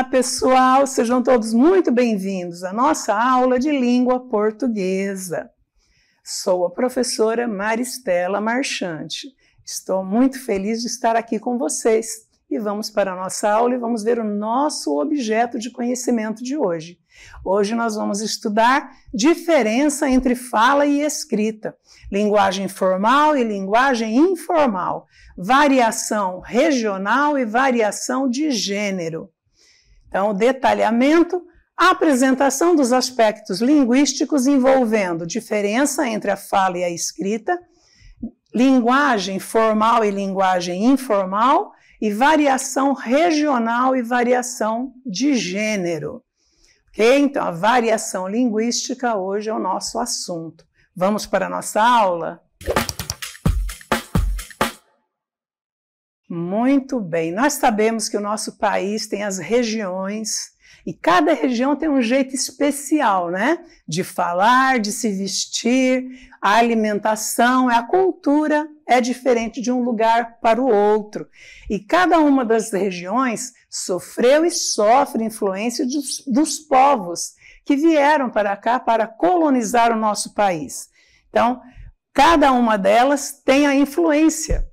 Olá, pessoal! Sejam todos muito bem-vindos à nossa aula de língua portuguesa. Sou a professora Maristela Marchante. Estou muito feliz de estar aqui com vocês. E vamos para a nossa aula e vamos ver o nosso objeto de conhecimento de hoje. Hoje nós vamos estudar diferença entre fala e escrita, linguagem formal e linguagem informal, variação regional e variação de gênero. Então, detalhamento, apresentação dos aspectos linguísticos envolvendo diferença entre a fala e a escrita, linguagem formal e linguagem informal, e variação regional e variação de gênero. Ok? Então, a variação linguística hoje é o nosso assunto. Vamos para a nossa aula? Muito bem. Nós sabemos que o nosso país tem as regiões e cada região tem um jeito especial, né? De falar, de se vestir, a alimentação, a cultura é diferente de um lugar para o outro. E cada uma das regiões sofreu e sofre influência dos povos que vieram para cá para colonizar o nosso país. Então, cada uma delas tem a influência,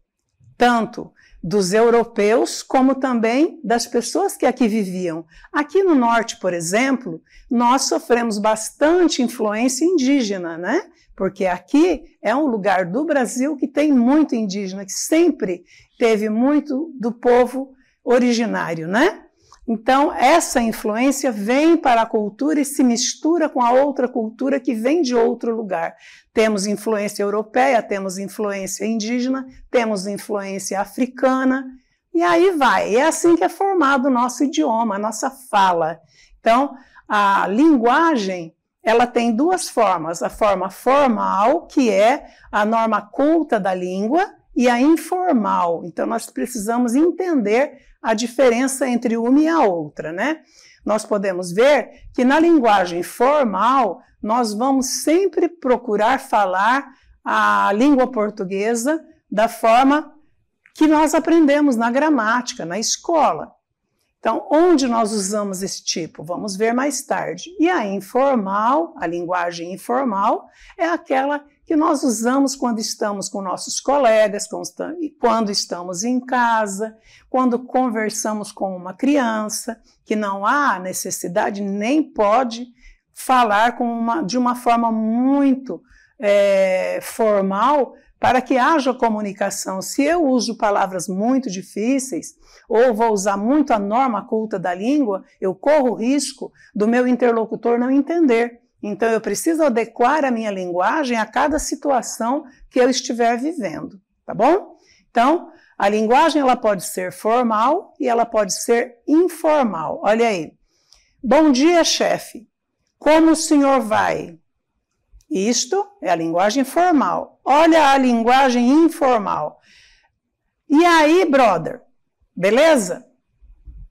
tanto dos europeus, como também das pessoas que aqui viviam. Aqui no norte, por exemplo, nós sofremos bastante influência indígena, né? Porque aqui é um lugar do Brasil que tem muito indígena, que sempre teve muito do povo originário, né? Então, essa influência vem para a cultura e se mistura com a outra cultura que vem de outro lugar. Temos influência europeia, temos influência indígena, temos influência africana, e aí vai. É assim que é formado o nosso idioma, a nossa fala. Então, a linguagem, ela tem duas formas. A forma formal, que é a norma culta da língua, e a informal. Então, nós precisamos entender a diferença entre uma e a outra, né? Nós podemos ver que na linguagem formal, nós vamos sempre procurar falar a língua portuguesa da forma que nós aprendemos na gramática, na escola. Então, onde nós usamos esse tipo? Vamos ver mais tarde. E a informal, a linguagem informal, é aquela que nós usamos quando estamos com nossos colegas, quando estamos em casa, quando conversamos com uma criança, que não há necessidade nem pode falar de uma forma muito formal para que haja comunicação. Se eu uso palavras muito difíceis, ou vou usar muito a norma culta da língua, eu corro o risco do meu interlocutor não entender. Então, eu preciso adequar a minha linguagem a cada situação que eu estiver vivendo, tá bom? Então, a linguagem ela pode ser formal e ela pode ser informal. Olha aí. Bom dia, chefe. Como o senhor vai? Isto é a linguagem formal. Olha a linguagem informal. E aí, brother? Beleza?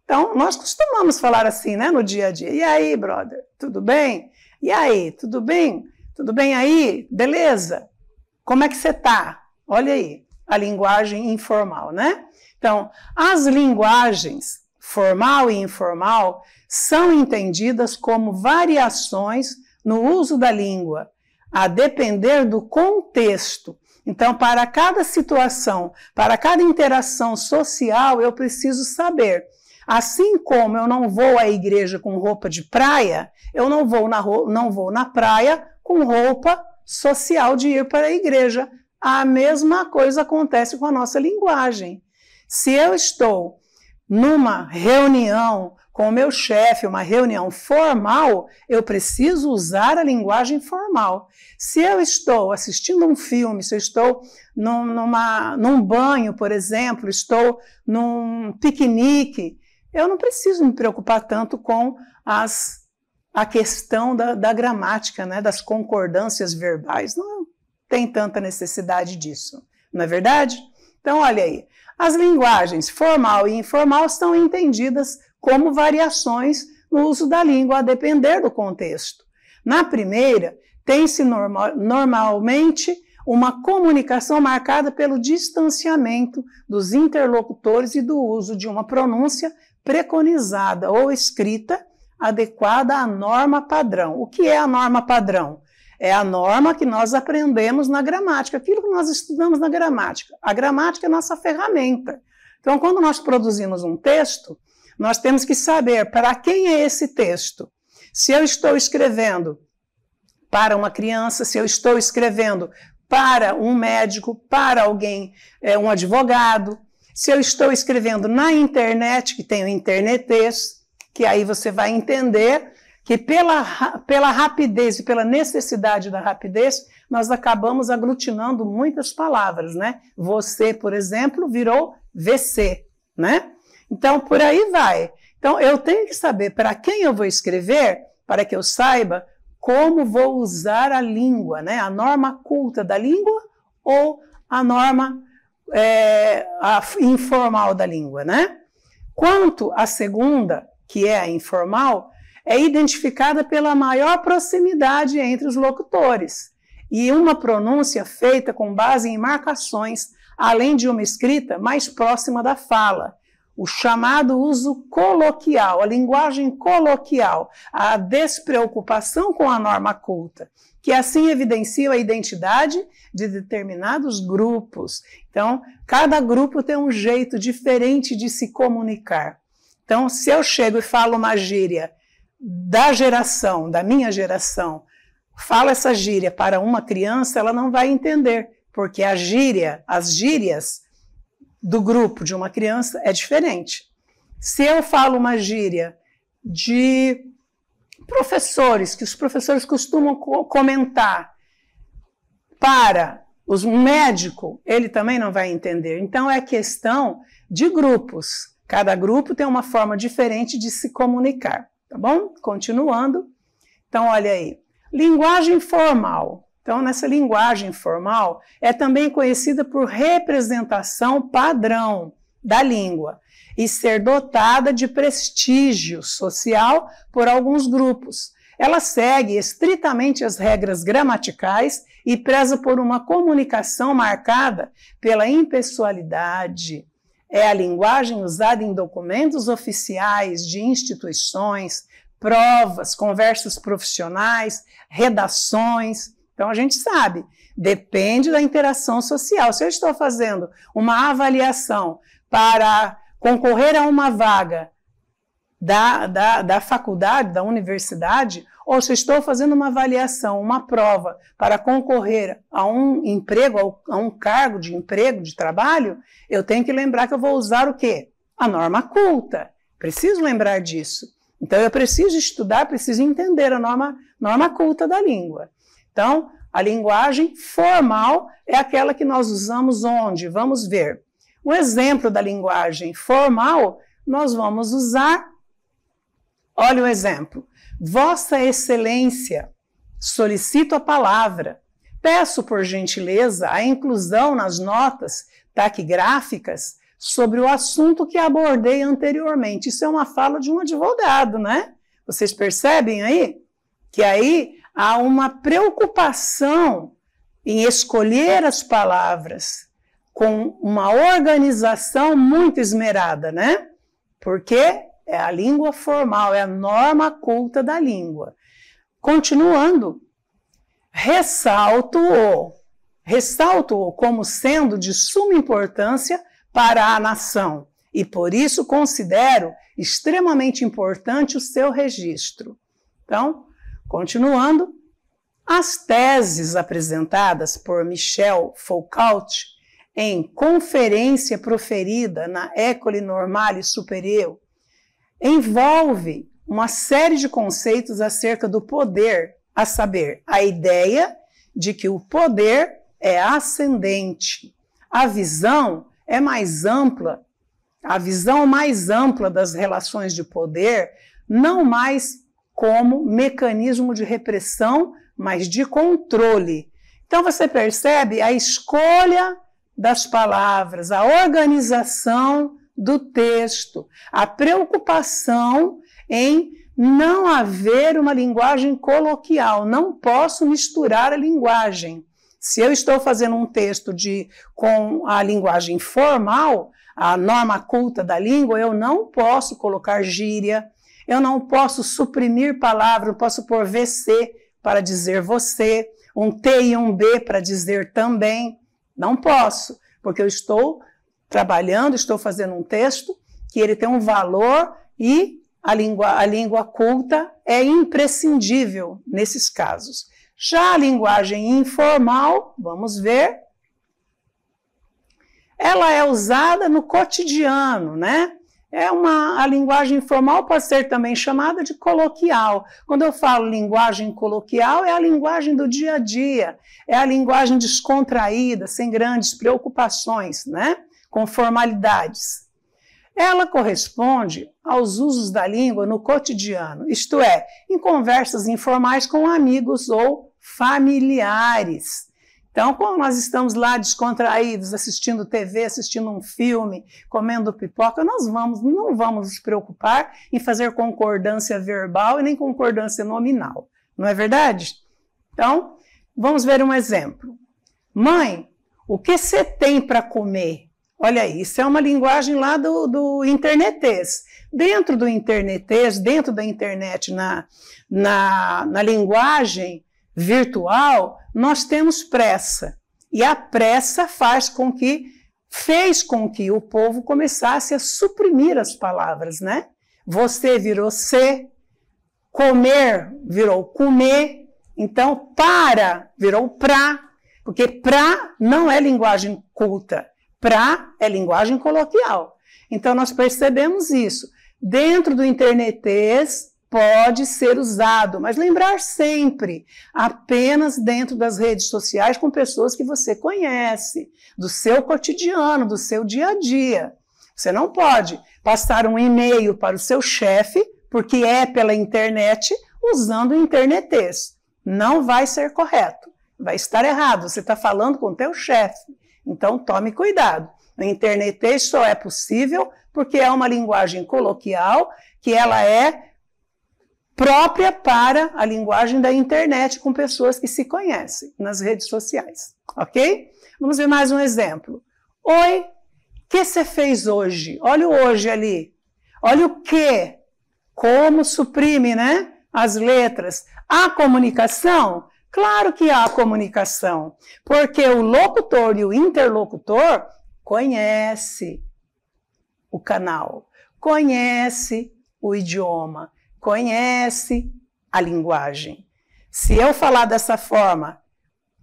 Então, nós costumamos falar assim, né, no dia a dia. E aí, brother? Tudo bem? E aí, tudo bem? Tudo bem aí? Beleza? Como é que você tá? Olha aí, a linguagem informal, né? Então, as linguagens formal e informal são entendidas como variações no uso da língua, a depender do contexto. Então, para cada situação, para cada interação social, eu preciso saber. Assim como eu não vou à igreja com roupa de praia, eu não vou na praia com roupa social de ir para a igreja. A mesma coisa acontece com a nossa linguagem. Se eu estou numa reunião com o meu chefe, uma reunião formal, eu preciso usar a linguagem formal. Se eu estou assistindo um filme, se eu estou num banho, por exemplo, estou num piquenique, eu não preciso me preocupar tanto com a questão da gramática, né, das concordâncias verbais. Não tem tanta necessidade disso, não é verdade? Então, olha aí, as linguagens formal e informal são entendidas como variações no uso da língua, a depender do contexto. Na primeira, tem-se normalmente uma comunicação marcada pelo distanciamento dos interlocutores e do uso de uma pronúncia preconizada ou escrita adequada à norma padrão. O que é a norma padrão? É a norma que nós aprendemos na gramática, aquilo que nós estudamos na gramática. A gramática é a nossa ferramenta. Então, quando nós produzimos um texto, nós temos que saber para quem é esse texto. Se eu estou escrevendo para uma criança, se eu estou escrevendo para um médico, para alguém, um advogado, se eu estou escrevendo na internet, que tem o internetês, que aí você vai entender que pela rapidez e pela necessidade da rapidez, nós acabamos aglutinando muitas palavras, né? Você, por exemplo, virou VC, né? Então, por aí vai. Então, eu tenho que saber para quem eu vou escrever, para que eu saiba como vou usar a língua, né? A norma culta da língua ou a norma informal da língua, né? Quanto à segunda, que é a informal, é identificada pela maior proximidade entre os locutores e uma pronúncia feita com base em marcações, além de uma escrita mais próxima da fala. O chamado uso coloquial, a linguagem coloquial, a despreocupação com a norma culta, que assim evidencia a identidade de determinados grupos. Então, cada grupo tem um jeito diferente de se comunicar. Então, se eu chego e falo uma gíria da minha geração, falo essa gíria para uma criança, ela não vai entender, porque as gírias do grupo de uma criança é diferente. Se eu falo uma gíria de professores, que os professores costumam comentar, para um médico, ele também não vai entender. Então é questão de grupos. Cada grupo tem uma forma diferente de se comunicar, tá bom? Continuando. Então, olha aí. Linguagem formal. Então, nessa linguagem formal, é também conhecida por representação padrão da língua e ser dotada de prestígio social por alguns grupos. Ela segue estritamente as regras gramaticais e preza por uma comunicação marcada pela impessoalidade. É a linguagem usada em documentos oficiais de instituições, provas, conversas profissionais, redações. Então, a gente sabe, depende da interação social. Se eu estou fazendo uma avaliação para concorrer a uma vaga da faculdade, da universidade, ou se eu estou fazendo uma avaliação, uma prova para concorrer a um emprego, a um cargo de emprego, de trabalho, eu tenho que lembrar que eu vou usar o quê? A norma culta. Preciso lembrar disso. Então, eu preciso estudar, preciso entender a norma culta da língua. Então, a linguagem formal é aquela que nós usamos onde? Vamos ver. O exemplo da linguagem formal, nós vamos usar, olha o exemplo. Vossa Excelência, solicito a palavra. Peço, por gentileza, a inclusão nas notas taquigráficas sobre o assunto que abordei anteriormente. Isso é uma fala de um advogado, né? Vocês percebem aí? Que aí há uma preocupação em escolher as palavras com uma organização muito esmerada, né? Porque é a língua formal, é a norma culta da língua. Continuando, ressalto-o como sendo de suma importância para a nação e por isso considero extremamente importante o seu registro. Então, continuando, as teses apresentadas por Michel Foucault em conferência proferida na École Normale Supérieure envolve uma série de conceitos acerca do poder, a saber, a ideia de que o poder é ascendente. A visão é mais ampla, a visão mais ampla das relações de poder, não mais como mecanismo de repressão, mas de controle. Então você percebe a escolha das palavras, a organização do texto, a preocupação em não haver uma linguagem coloquial, não posso misturar a linguagem. Se eu estou fazendo um texto com a linguagem formal, a norma culta da língua, eu não posso colocar gíria, eu não posso suprimir palavras, não posso pôr VC para dizer você, um T e um B para dizer também. Não posso, porque eu estou trabalhando, estou fazendo um texto que ele tem um valor e a língua culta é imprescindível nesses casos. Já a linguagem informal, vamos ver, ela é usada no cotidiano, né? A linguagem informal pode ser também chamada de coloquial. Quando eu falo linguagem coloquial, é a linguagem do dia a dia, é a linguagem descontraída, sem grandes preocupações, né? Com formalidades. Ela corresponde aos usos da língua no cotidiano, isto é, em conversas informais com amigos ou familiares. Então, quando nós estamos lá descontraídos, assistindo TV, assistindo um filme, comendo pipoca, não vamos nos preocupar em fazer concordância verbal e nem concordância nominal. Não é verdade? Então, vamos ver um exemplo. Mãe, o que você tem para comer? Olha aí, isso é uma linguagem lá do internetês. Dentro do internetês, dentro da internet, na linguagem virtual, nós temos pressa. E a pressa fez com que o povo começasse a suprimir as palavras, né? Você virou se, comer virou comer, então para virou pra, porque pra não é linguagem culta, pra é linguagem coloquial. Então nós percebemos isso. Dentro do internetês, pode ser usado, mas lembrar sempre, apenas dentro das redes sociais com pessoas que você conhece, do seu cotidiano, do seu dia a dia. Você não pode passar um e-mail para o seu chefe, porque é pela internet, usando o internetês. Não vai ser correto, vai estar errado, você está falando com o teu chefe. Então tome cuidado. O internetês só é possível porque é uma linguagem coloquial, que ela é própria para a linguagem da internet com pessoas que se conhecem nas redes sociais, ok? Vamos ver mais um exemplo. Oi, o que você fez hoje? Olha o hoje ali. Olha o que. Como suprime, né? As letras. Há comunicação? Claro que há comunicação, porque o locutor e o interlocutor conhecem o canal, conhece o idioma, conhece a linguagem. Se eu falar dessa forma,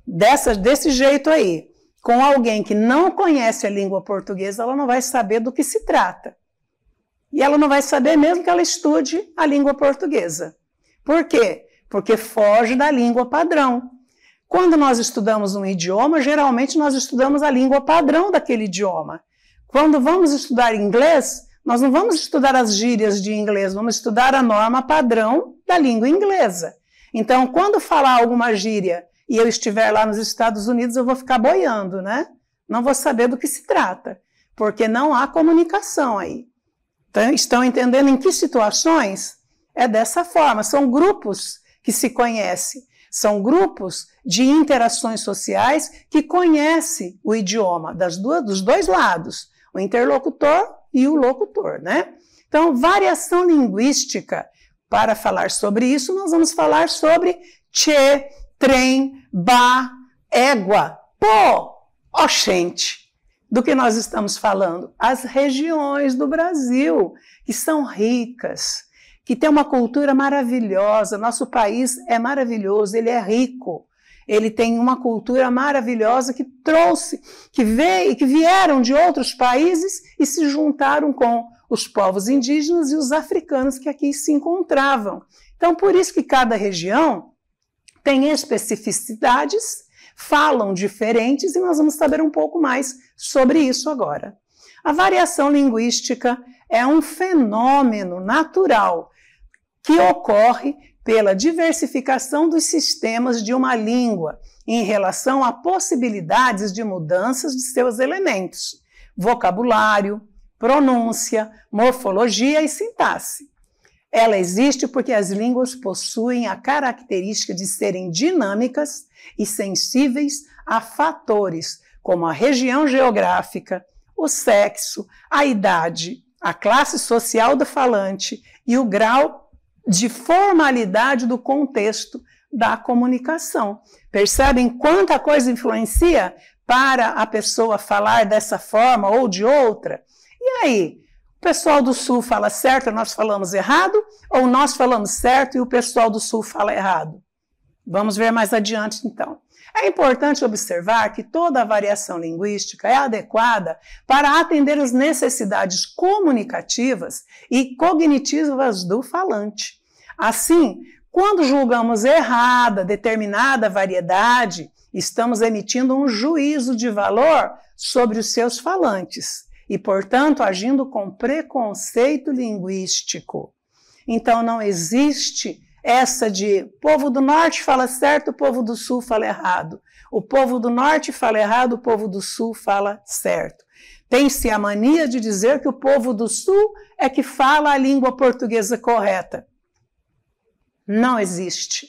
desse jeito aí, com alguém que não conhece a língua portuguesa, ela não vai saber do que se trata. E ela não vai saber mesmo que ela estude a língua portuguesa. Por quê? Porque foge da língua padrão. Quando nós estudamos um idioma, geralmente nós estudamos a língua padrão daquele idioma. Quando vamos estudar inglês, nós não vamos estudar as gírias de inglês, vamos estudar a norma padrão da língua inglesa. Então, quando falar alguma gíria e eu estiver lá nos Estados Unidos, eu vou ficar boiando, né? Não vou saber do que se trata, porque não há comunicação aí. Então, estão entendendo em que situações? É dessa forma, são grupos que se conhecem, são grupos de interações sociais que conhecem o idioma dos dois lados, o interlocutor e o locutor, né? Então, variação linguística, para falar sobre isso, nós vamos falar sobre tchê, trem, ba, égua, pô, oxente. Do que nós estamos falando? As regiões do Brasil, que são ricas, que tem uma cultura maravilhosa. Nosso país é maravilhoso, ele é rico. Ele tem uma cultura maravilhosa que que vieram de outros países e se juntaram com os povos indígenas e os africanos que aqui se encontravam. Então, por isso que cada região tem especificidades, falam diferentes, e nós vamos saber um pouco mais sobre isso agora. A variação linguística é um fenômeno natural que ocorre pela diversificação dos sistemas de uma língua em relação a possibilidades de mudanças de seus elementos, vocabulário, pronúncia, morfologia e sintaxe. Ela existe porque as línguas possuem a característica de serem dinâmicas e sensíveis a fatores como a região geográfica, o sexo, a idade, a classe social do falante e o grau de formalidade do contexto da comunicação. Percebem quanta coisa influencia para a pessoa falar dessa forma ou de outra? E aí, o pessoal do Sul fala certo e nós falamos errado? Ou nós falamos certo e o pessoal do Sul fala errado? Vamos ver mais adiante, então. É importante observar que toda a variação linguística é adequada para atender as necessidades comunicativas e cognitivas do falante. Assim, quando julgamos errada determinada variedade, estamos emitindo um juízo de valor sobre os seus falantes e, portanto, agindo com preconceito linguístico. Então, não existe essa de povo do norte fala certo, o povo do sul fala errado. O povo do norte fala errado, o povo do sul fala certo. Tem-se a mania de dizer que o povo do sul é que fala a língua portuguesa correta. Não existe.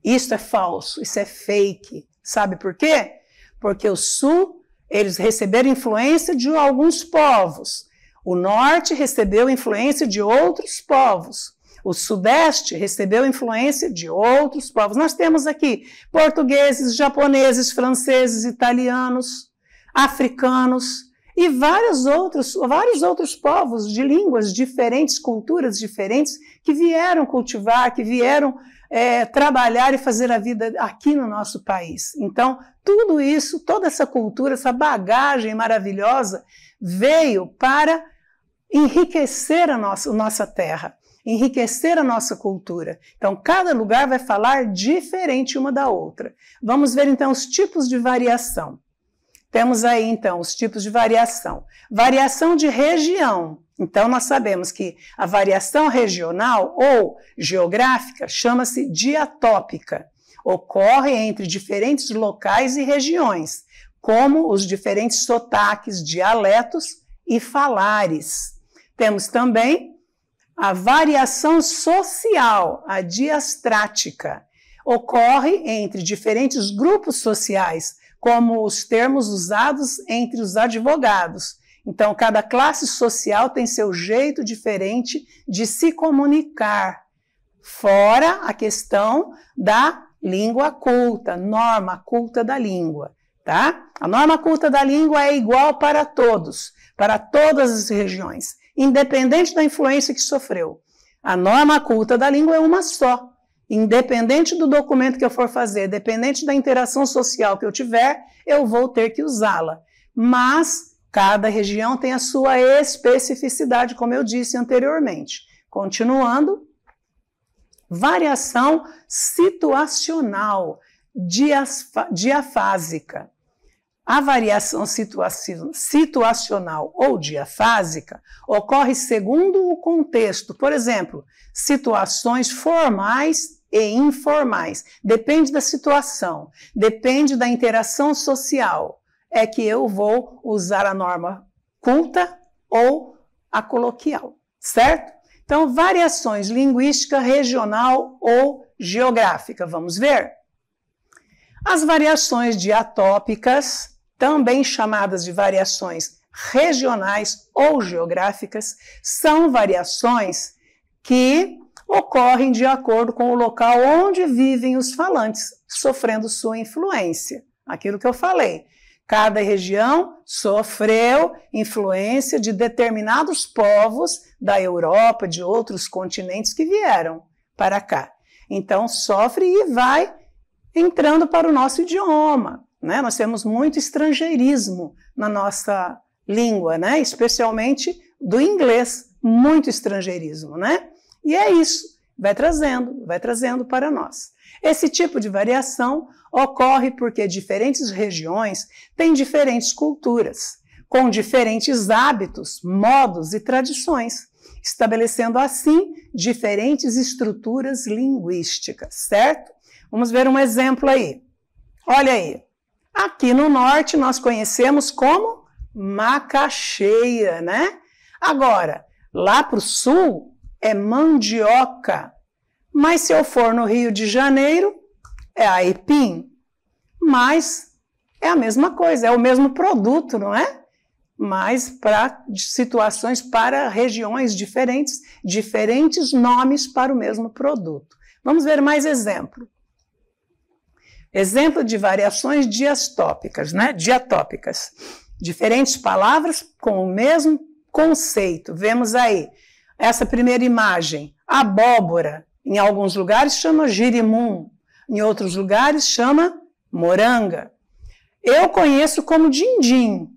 Isso é falso, isso é fake. Sabe por quê? Porque o sul, eles receberam influência de alguns povos. O norte recebeu influência de outros povos. O Sudeste recebeu influência de outros povos. Nós temos aqui portugueses, japoneses, franceses, italianos, africanos e vários outros povos de línguas diferentes, culturas diferentes, que vieram cultivar, que vieram trabalhar e fazer a vida aqui no nosso país. Então, tudo isso, toda essa cultura, essa bagagem maravilhosa veio para enriquecer a nossa terra, enriquecer a nossa cultura. Então, cada lugar vai falar diferente uma da outra. Vamos ver, então, os tipos de variação. Temos aí, então, os tipos de variação. Variação de região. Então, nós sabemos que a variação regional ou geográfica chama-se diatópica. Ocorre entre diferentes locais e regiões, como os diferentes sotaques, dialetos e falares. Temos também a variação social, a diastrática, ocorre entre diferentes grupos sociais, como os termos usados entre os advogados. Então, cada classe social tem seu jeito diferente de se comunicar, fora a questão da língua culta, norma culta da língua, tá? A norma culta da língua é igual para todos, para todas as regiões, independente da influência que sofreu. A norma culta da língua é uma só. Independente do documento que eu for fazer, dependente da interação social que eu tiver, eu vou ter que usá-la. Mas cada região tem a sua especificidade, como eu disse anteriormente. Continuando, variação situacional, diafásica. A variação situacional ou diafásica ocorre segundo o contexto. Por exemplo, situações formais e informais. Depende da situação, depende da interação social. É que eu vou usar a norma culta ou a coloquial, certo? Então, variações linguística, regional ou geográfica. Vamos ver? As variações diatópicas, também chamadas de variações regionais ou geográficas, são variações que ocorrem de acordo com o local onde vivem os falantes, sofrendo sua influência. Aquilo que eu falei. Cada região sofreu influência de determinados povos da Europa, de outros continentes que vieram para cá. Então, sofre e vai entrando para o nosso idioma, né? Nós temos muito estrangeirismo na nossa língua, né? Especialmente do inglês, muito estrangeirismo, né? E é isso, vai trazendo para nós. Esse tipo de variação ocorre porque diferentes regiões têm diferentes culturas, com diferentes hábitos, modos e tradições, estabelecendo assim diferentes estruturas linguísticas, certo? Vamos ver um exemplo aí. Olha aí. Aqui no norte nós conhecemos como macaxeira, né? Agora, lá para o sul é mandioca. Mas se eu for no Rio de Janeiro, é aipim. Mas é a mesma coisa, é o mesmo produto, não é? mas para situações, para regiões diferentes, diferentes nomes para o mesmo produto. Vamos ver mais exemplo. Exemplo de variações diastópicas, né? Diatópicas. Diferentes palavras com o mesmo conceito. Vemos aí essa primeira imagem. Abóbora, em alguns lugares chama girimum, em outros lugares chama moranga. Eu conheço como dindim,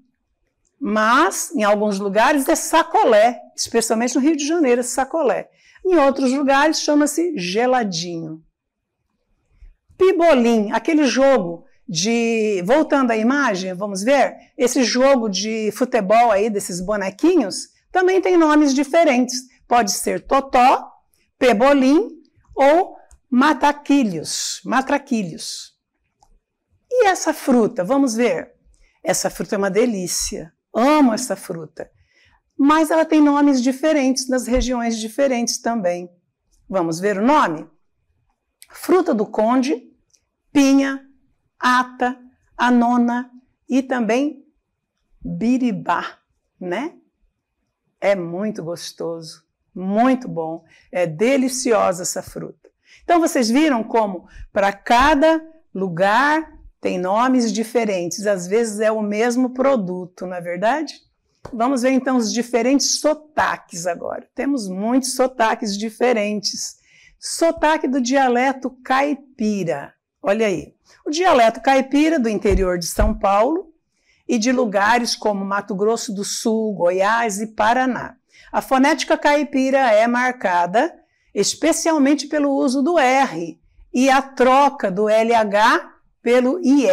mas em alguns lugares é sacolé, especialmente no Rio de Janeiro, é sacolé. Em outros lugares chama-se geladinho. Pibolim, aquele jogo de... Voltando à imagem, vamos ver? Esse jogo de futebol aí, desses bonequinhos, também tem nomes diferentes. Pode ser totó, pebolim ou matraquilhos. E essa fruta? Vamos ver. Essa fruta é uma delícia. Amo essa fruta. Mas ela tem nomes diferentes nas regiões diferentes também. Vamos ver o nome? Fruta do conde, pinha, ata, anona e também biribá, né? É muito gostoso, muito bom, é deliciosa essa fruta. Então vocês viram como para cada lugar tem nomes diferentes, às vezes é o mesmo produto, não é verdade? Vamos ver então os diferentes sotaques agora. Temos muitos sotaques diferentes. Sotaque do dialeto caipira. Olha aí. O dialeto caipira do interior de São Paulo e de lugares como Mato Grosso do Sul, Goiás e Paraná. A fonética caipira é marcada especialmente pelo uso do R e a troca do LH pelo IE.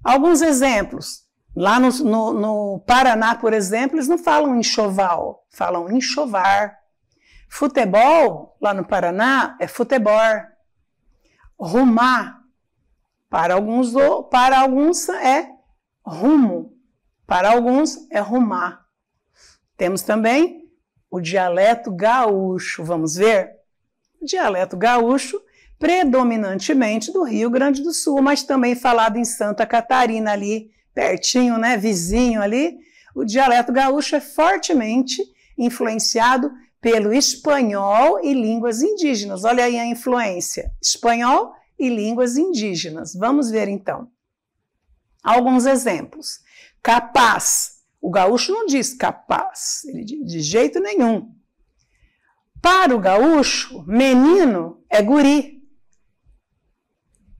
Alguns exemplos. Lá no Paraná, por exemplo, eles não falam enxoval, falam enxovar. Futebol, lá no Paraná, é futebol. Rumar, para alguns é rumo, para alguns é rumar. Temos também o dialeto gaúcho, vamos ver? O dialeto gaúcho, predominantemente do Rio Grande do Sul, mas também falado em Santa Catarina ali, pertinho, né, vizinho ali. O dialeto gaúcho é fortemente influenciado pelo espanhol e línguas indígenas. Olha aí a influência, espanhol e línguas indígenas. Vamos ver então. Alguns exemplos. Capaz. O gaúcho não diz capaz, ele diz de jeito nenhum. Para o gaúcho, menino é guri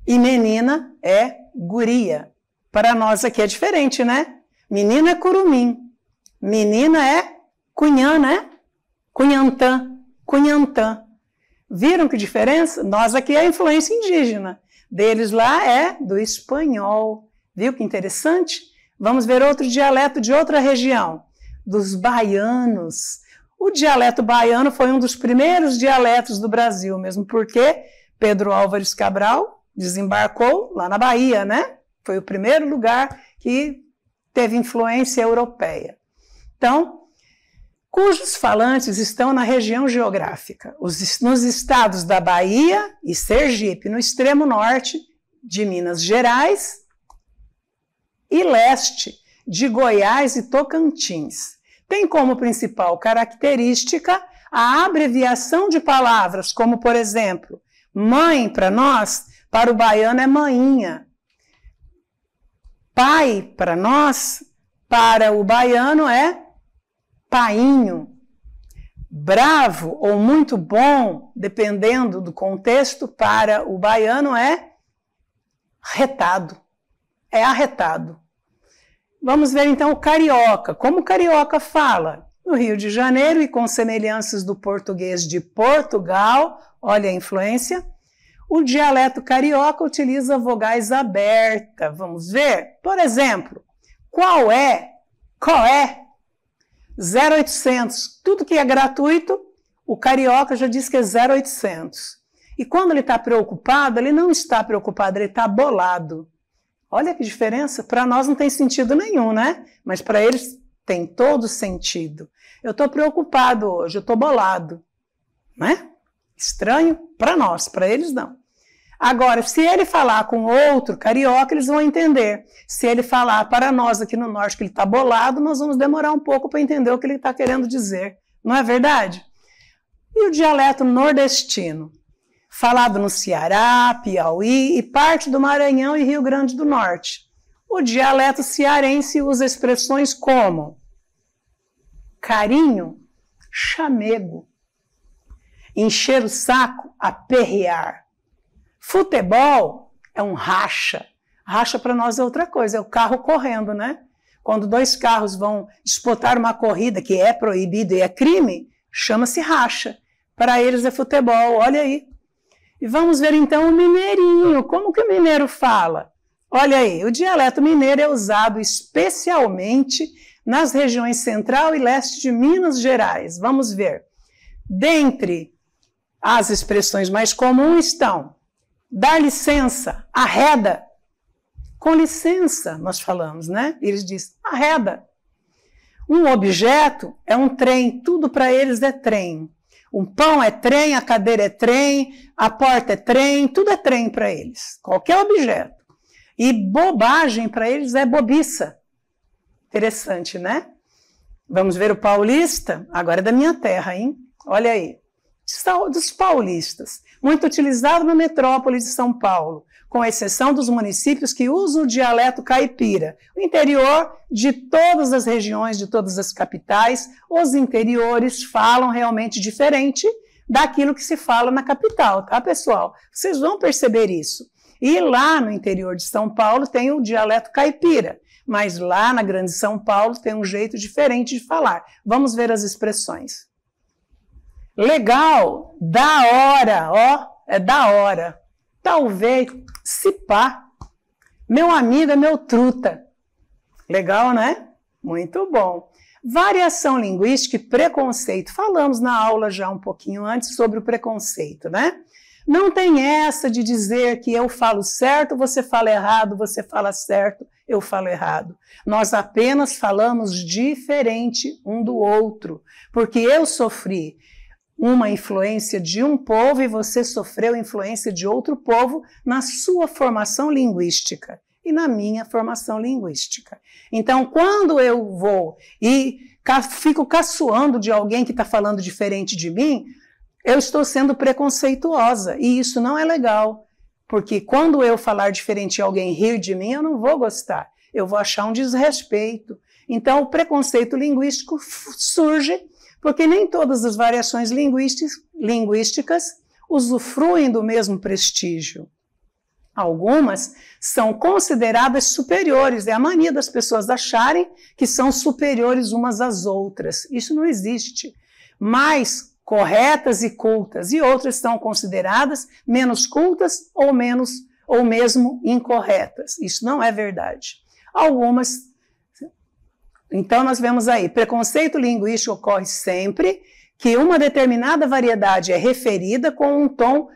e menina é guria. Para nós aqui é diferente, né? Menino é curumim, menina é cunhã, né? Cunhantã, cunhantã. Viram que diferença? Nós aqui é a influência indígena, deles lá é do espanhol. Viu que interessante? Vamos ver outro dialeto de outra região, dos baianos. O dialeto baiano foi um dos primeiros dialetos do Brasil, mesmo porque Pedro Álvares Cabral desembarcou lá na Bahia, né? Foi o primeiro lugar que teve influência europeia. Então, cujos falantes estão na região geográfica, nos estados da Bahia e Sergipe, no extremo norte de Minas Gerais e leste de Goiás e Tocantins. Tem como principal característica a abreviação de palavras, como, por exemplo, mãe para nós, para o baiano é mainha. Pai para nós, para o baiano é painho. Bravo ou muito bom, dependendo do contexto, para o baiano é retado. É arretado. Vamos ver então o carioca. Como o carioca fala? No Rio de Janeiro e com semelhanças do português de Portugal, olha a influência, o dialeto carioca utiliza vogais abertas. Vamos ver? Por exemplo, qual é? 0800. Tudo que é gratuito, o carioca já diz que é 0800. E quando ele está preocupado, ele não está preocupado, ele está bolado. Olha que diferença, para nós não tem sentido nenhum, né? Mas para eles tem todo sentido. Eu estou preocupado hoje, eu estou bolado, né? Estranho para nós, para eles não. Agora, se ele falar com outro carioca, eles vão entender. Se ele falar para nós aqui no norte que ele está bolado, nós vamos demorar um pouco para entender o que ele está querendo dizer. Não é verdade? E o dialeto nordestino? Falado no Ceará, Piauí e parte do Maranhão e Rio Grande do Norte. O dialeto cearense usa expressões como carinho, chamego, encher o saco, aperrear. Futebol é um racha. Racha para nós é outra coisa, é o carro correndo, né? Quando dois carros vão disputar uma corrida que é proibido e é crime, chama-se racha. Para eles é futebol, olha aí. E vamos ver então o mineirinho. Como que o mineiro fala? Olha aí, o dialeto mineiro é usado especialmente nas regiões central e leste de Minas Gerais. Vamos ver. Dentre as expressões mais comuns estão dar licença, arreda. Com licença, nós falamos, né? Eles dizem arreda. Um objeto é um trem, tudo para eles é trem. Um pão é trem, a cadeira é trem, a porta é trem, tudo é trem para eles. Qualquer objeto. E bobagem para eles é bobiça. Interessante, né? Vamos ver o paulista? Agora é da minha terra, hein? Olha aí. Dos paulistas. Muito utilizado na metrópole de São Paulo, com exceção dos municípios que usam o dialeto caipira. O interior de todas as regiões, de todas as capitais, os interiores falam realmente diferente daquilo que se fala na capital, tá, pessoal? Vocês vão perceber isso. E lá no interior de São Paulo tem o dialeto caipira, mas lá na Grande São Paulo tem um jeito diferente de falar. Vamos ver as expressões. Legal, da hora, ó, é da hora. Talvez, se pá. Meu amigo é meu truta. Legal, né? Muito bom. Variação linguística e preconceito. Falamos na aula já um pouquinho antes sobre o preconceito, né? Não tem essa de dizer que eu falo certo, você fala errado, você fala certo, eu falo errado. Nós apenas falamos diferente um do outro, porque eu sofri uma influência de um povo e você sofreu influência de outro povo na sua formação linguística e na minha formação linguística. Então, quando eu vou e fico caçoando de alguém que está falando diferente de mim, eu estou sendo preconceituosa e isso não é legal, porque quando eu falar diferente e alguém rir de mim, eu não vou gostar, eu vou achar um desrespeito. Então, o preconceito linguístico surge porque nem todas as variações linguísticas usufruem do mesmo prestígio. Algumas são consideradas superiores, é a mania das pessoas acharem que são superiores umas às outras. Isso não existe. Mais corretas e cultas, e outras são consideradas menos cultas ou mesmo incorretas. Isso não é verdade. Algumas. Então, nós vemos aí, preconceito linguístico ocorre sempre que uma determinada variedade é referida com um tom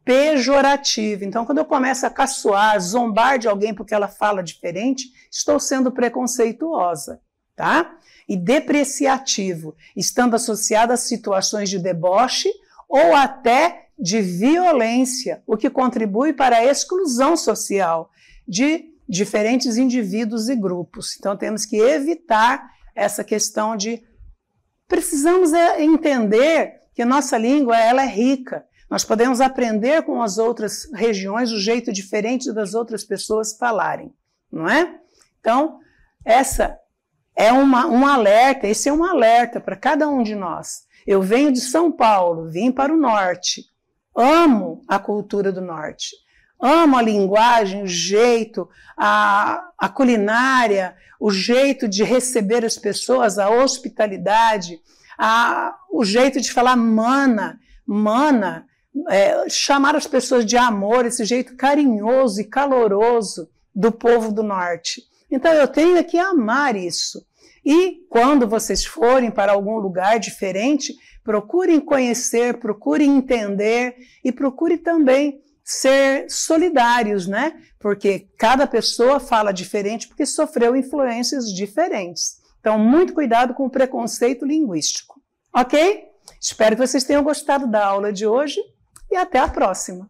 pejorativo. Então, quando eu começo a caçoar, zombar de alguém porque ela fala diferente, estou sendo preconceituosa, tá? E depreciativo, estando associado a situações de deboche ou até de violência, o que contribui para a exclusão social de diferentes indivíduos e grupos. Então, temos que evitar essa questão de... Precisamos entender que a nossa língua ela é rica. Nós podemos aprender com as outras regiões o jeito diferente das outras pessoas falarem, não é? Então, essa é um alerta, esse é um alerta para cada um de nós. Eu venho de São Paulo, vim para o norte, amo a cultura do norte. Amo a linguagem, o jeito, a culinária, o jeito de receber as pessoas, a hospitalidade, o jeito de falar mana, chamar as pessoas de amor, esse jeito carinhoso e caloroso do povo do norte. Então eu tenho que amar isso. E quando vocês forem para algum lugar diferente, procurem conhecer, procurem entender e procurem também ser solidários, né? Porque cada pessoa fala diferente porque sofreu influências diferentes. Então, muito cuidado com o preconceito linguístico. Ok? Espero que vocês tenham gostado da aula de hoje e até a próxima.